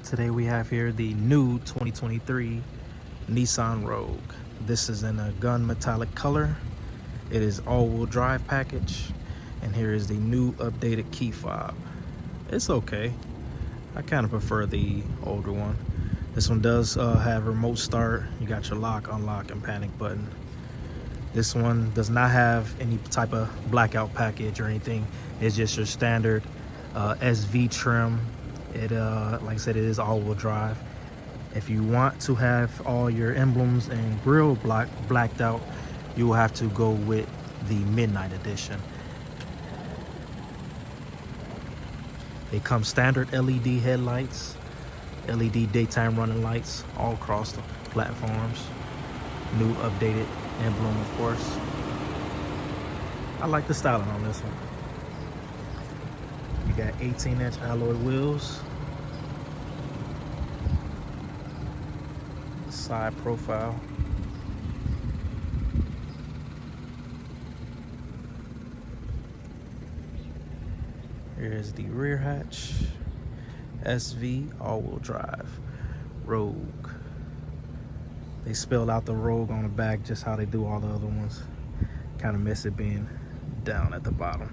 Today we have here the new 2023 Nissan Rogue. This is in a gun metallic color. It is all-wheel drive package, and here is the new updated key fob. It's okay. I kind of prefer the older one. This one does have remote start. You got your lock, unlock, and panic button. This one does not have any type of blackout package or anything. It's just your standard SV trim. It like I said, it is all-wheel drive. If you want to have all your emblems and grille blacked out, you will have to go with the Midnight Edition. They come standard LED headlights, LED daytime running lights all across the platforms. New updated emblem, of course. I like the styling on this one. You got 18-inch alloy wheels. Side profile. Here's the rear hatch. SV all-wheel drive. Rogue. They spelled out the Rogue on the back just how they do all the other ones. Kind of miss it being down at the bottom.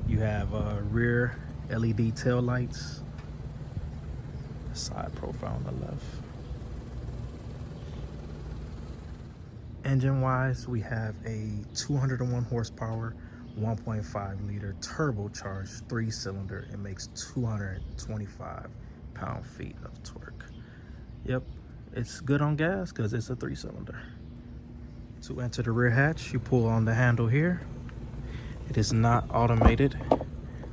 You have rear LED tail lights. Side profile on the left. Engine wise, we have a 201 horsepower, 1.5 liter turbocharged 3-cylinder. It makes 225 pound-feet of torque. Yep, it's good on gas because it's a 3-cylinder. To enter the rear hatch, you pull on the handle here. It is not automated.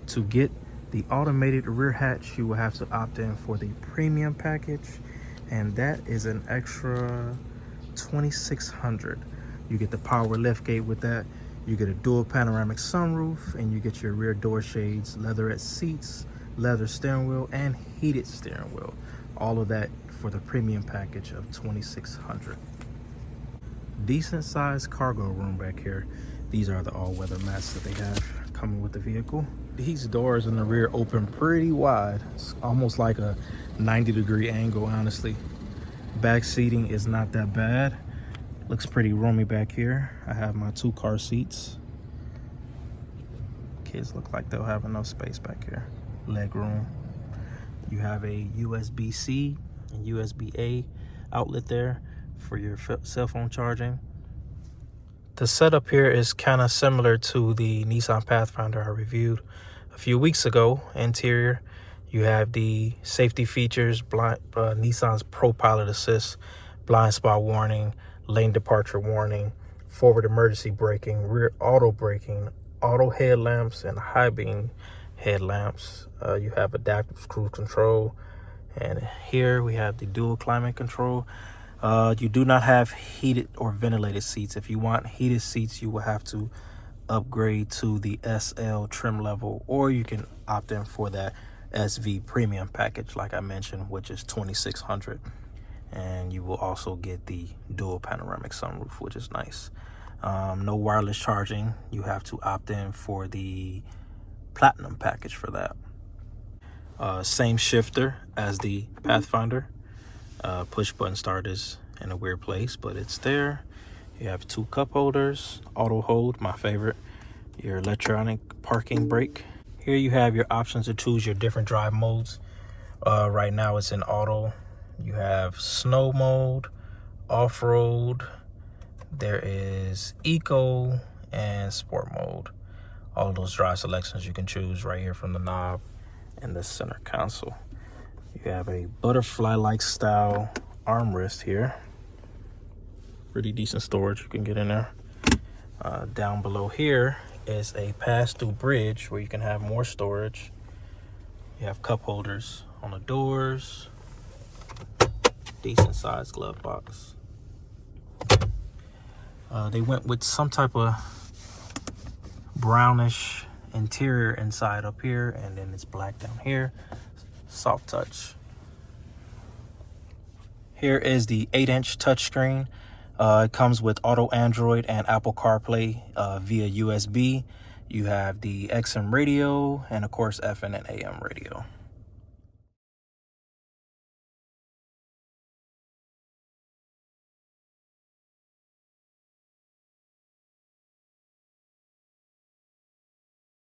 To get the automated rear hatch, you will have to opt in for the premium package, and that is an extra $2,600. You get the power liftgate with that. You get a dual panoramic sunroof, and you get your rear door shades, leatherette seats, leather steering wheel, and heated steering wheel. All of that for the premium package of $2,600. Decent sized cargo room back here. These are the all-weather mats that they have coming with the vehicle. These doors in the rear open pretty wide. It's almost like a 90-degree angle, honestly. Back seating is not that bad. Looks pretty roomy back here. I have my 2 car seats. Kids look like they'll have enough space back here. Leg room. You have a USB-C and USB-A outlet there for your cell phone charging. The setup here is kind of similar to the Nissan Pathfinder I reviewed a few weeks ago. Interior, you have the safety features, Nissan's Pro Pilot Assist, blind spot warning, lane departure warning, forward emergency braking, rear auto braking, auto headlamps, and high beam headlamps. You have adaptive cruise control, and here we have the dual climate control. You do not have heated or ventilated seats. If you want heated seats, you will have to upgrade to the SL trim level, or you can opt in for that SV premium package like I mentioned, which is $2,600. And you will also get the dual panoramic sunroof, which is nice. No wireless charging. You have to opt in for the platinum package for that. Same shifter as the Pathfinder. Push button start is in a weird place, but it's there. You have 2 cup holders, auto hold, my favorite, your electronic parking brake. Here you have your options to choose your different drive modes. Right now it's in auto. You have snow mode, off-road, there is eco, and sport mode. All of those drive selections you can choose right here from the knob and the center console. You have a butterfly-like style armrest here. Pretty decent storage you can get in there. Down below here is a pass-through bridge where you can have more storage. You have cup holders on the doors. Decent sized glove box. They went with some type of brownish interior inside up here, and then it's black down here. Soft touch. Here is the 8-inch touchscreen. It comes with auto Android and Apple CarPlay via USB. You have the XM radio and of course FM and AM radio.